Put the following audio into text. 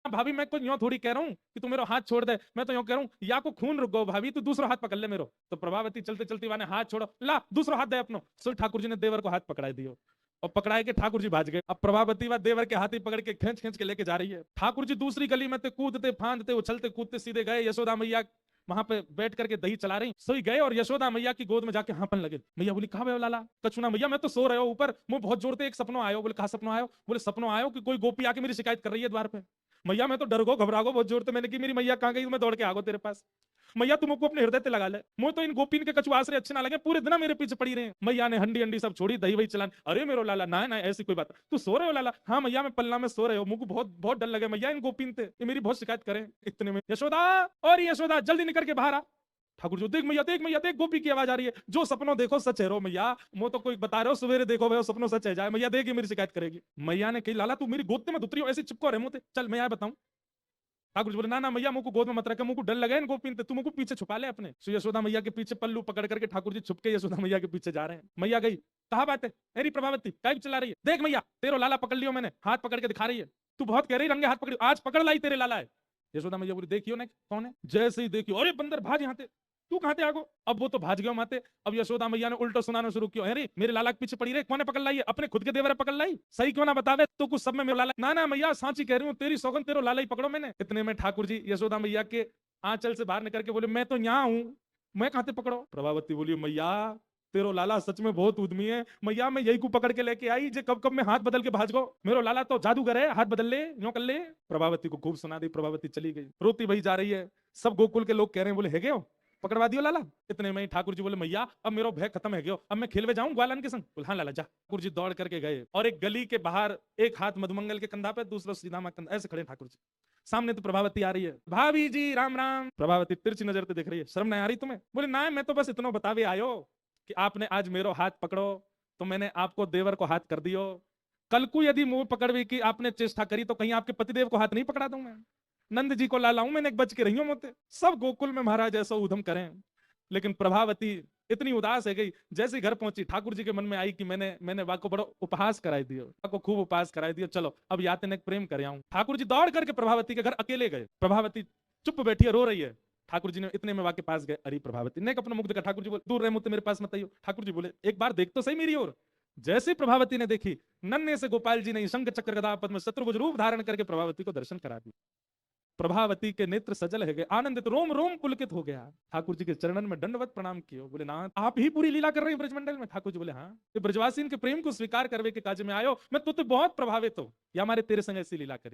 भाभी मैं कोई यूं थोड़ी कह रहा हूँ कि तू मेरा हाथ छोड़ दे, मैं तो यूं कह रहा हूँ या को खून रुक गो भाभी, तू दूसरा हाथ पकड़ ले मेरो। तो प्रभावती चलते चलते वाने हाथ छोड़ो, ला दूसरा हाथ दे अपनो। सो ठाकुर जी ने देवर को हाथ पकड़ा दियो और पकड़ाए के ठाकुर जी भाज गए। अब प्रभावती व देवर के हाथ ही पकड़ के खींच खींच के लेके जा रही है। ठाकुर जी दूसरी गली में थे, कूदते फांदते उछलते कूदते सीधे गए यशोदा मैया वहां पे बैठ करके दही चला रही, सोई गए और यशोदा मैया की गोद में जाके हाँपन लगे। मैया बोली कहा लाला कछुना, मैया मैं तो सो रहे हो ऊपर, मुंह बहुत जोर से एक सपनों आयो। बोले कहा सपनों आयो? बोले सपनों आयो कि कोई गोपी आके मेरी शिकायत कर रही है द्वार पे। मैया मैं तो डर गो घबरा गो बहुत जोर से, मैंने की मेरी मैया कहाँ गई, मैं दौड़ के आ गो तेरे पास। मैया तुमको अपने हृदय पे लगा ले, मुझे तो इन गोपीन के कछुआ आश्रय अच्छे ना लगे, पूरे दिन मेरे पीछे पड़ी रहे। मैया ने हंडी हंडी सब छोड़ी, दही वही चलान। अरे मेरो लाला ना ना ऐसी कोई बात, तू सो रहे हो लाला? हाँ मैया मैं पलना में सो रहे हो, मुझको बहुत बहुत डर लगे मैया, इन गोपीन थे ये मेरी बहुत शिकायत करें। इतने में यशोदा, और यशोदा जल्दी निकल के बाहर आ। ठाकुर जी देख मैया देख मैया देख, गोपी की आवाज आ रही है, जो सपनों देखो सच है रो मैया, वो तो कोई बता रहे हो सवेरे देखो भाई सपनों सच है जाए, मैया देख मेरी शिकायत करेगी। मैया ने कही लाला तू मेरी गोद में उतरी हो ऐसे चिपको रहे मुझे, चल मैं बताऊं। ठाकुर जी बोले ना ना मैया मुझको गोद में मत रखे, मुझको डर लगे इनको पीनते, तू मुझको पीछे छुपा ले अपने। सो यशोदा मैया के पीछे पल्लू पकड़ करके ठाकुर जी छुपके यशोदा मैया के पीछे जा रहे हैं। मैया गई, कहा बात है अरे प्रभावती काय चला रही है, देख मैया तेरो लाला पकड़ लियो मैंने, हाथ पकड़ के दिखा रही है, तू बहुत कह रही रंगे हाथ पकड़, आज पकड़ लाई तेरे लाला है। यशोदा मैया बोली देखियो ने कौन है, जैसे ही देखियो अरे बंदर भाज यहाँ, तू कहां थे आगो। अब वो तो भाज गयो माते। अब यशोदा मैया ने उल्टो सुनाना शुरू किया, अरे मेरे लाला के पीछे पड़ी रहे, कौन पकड़ लाई है, अपने खुद के देवर पकड़ लाई, सही क्यों ना बतावे तो कुछ सब में मेरा लाला। ना ना मैया सांची कह रही हूँ, तेरी सौगन तेरो लाला ही पकड़ो मैंने। इतने में ठाकुर जी यशोदा मैया के आंचल से बाहर निकल के बोले मैं तो यहाँ हूँ, मैं कहां से पकड़ो। प्रभावती बोली मैया तेरो लाला सच में बहुत उद्यमी है, मैया मैं यही को पकड़ के लेके आई, जे कब कब मैं हाथ बदल के भाज गो, मेरो लाला तो जादूगर है, हाथ बदल ले यूं कर ले। प्रभावती को खूब सुना दी, प्रभावती चली गई, रोती वही जा रही है। सब गोकुल के लोग कह रहे हैं बोले है गयो पकड़वा दियो लाला। इतने में ठाकुर जी बोले मैया अब मेरा भय खत्म है गयो, अब मैं खेलवे जाऊं ग्वालन के संग। बोले हाँ लाला जा। ठाकुर जी दौड़ करके गए और एक गली के बाहर एक हाथ मधुमंगल के कंधा पे दूसरा सीधामा कंधा, ऐसे खड़े ठाकुर जी। सामने तो प्रभावती आ रही है, भाभी जी राम राम। प्रभावती तिरछी नजर से देख रही है, शर्म नहीं आ रही तुम्हें? बोले ना मैं तो बस इतना बतावे आयो कि आपने आज मेरो हाथ पकड़ो तो मैंने आपको देवर को हाथ कर दियो, कल को यदि मुंह पकड़वे की आपने चेष्टा करी तो कहीं आपके पतिदेव को हाथ नहीं पकड़ा दूं मैं, नंद जी को लालाऊं मैंने, एक बच के रही हूं मोते। सब गोकुल में महाराज ऐसा उधम करें, लेकिन प्रभावती इतनी उदास है गई। जैसे घर पहुंची ठाकुर जी के मन में आई कि मैंने मैंने वाको बड़ो उपहास कराई दियो, वाको खूब उपहास कराई दियो, चलो अब याते ने प्रेम कर आऊं। ठाकुर जी दौड़ करके प्रभावती के घर अकेले गए, प्रभावती चुप बैठी है रो रही है। ठाकुर जी ने इतने में वाके पास गए, अरे प्रभावती ने अपना मुख देखा, ठाकुर जी बोले दूर रहे मुझसे मेरे पास मत आइयो। ठाकुर जी बोले एक बार देख तो सही मेरी ओर। जैसे प्रभावती ने देखी, नन्हे से गोपाल जी ने शंख चक्र गदा पद्म शत्रुभुज रूप धारण करके प्रभावती को दर्शन करा दिया। प्रभावती के नेत्र सजल है गए, आनंदित रोम रोम पुलकित हो गया। ठाकुर जी के चरणन में दंडवत प्रणाम किया। बोले नाथ आप ही पूरी लीला कर रहे हैं ब्रजमंडल में? ठाकुर जी बोले हाँ, ये ब्रजवासी के प्रेम को स्वीकार करवे के काज में आयो, मैं तो बहुत प्रभावित हूं, या हमारे तेरे संग ऐसी लीला करी।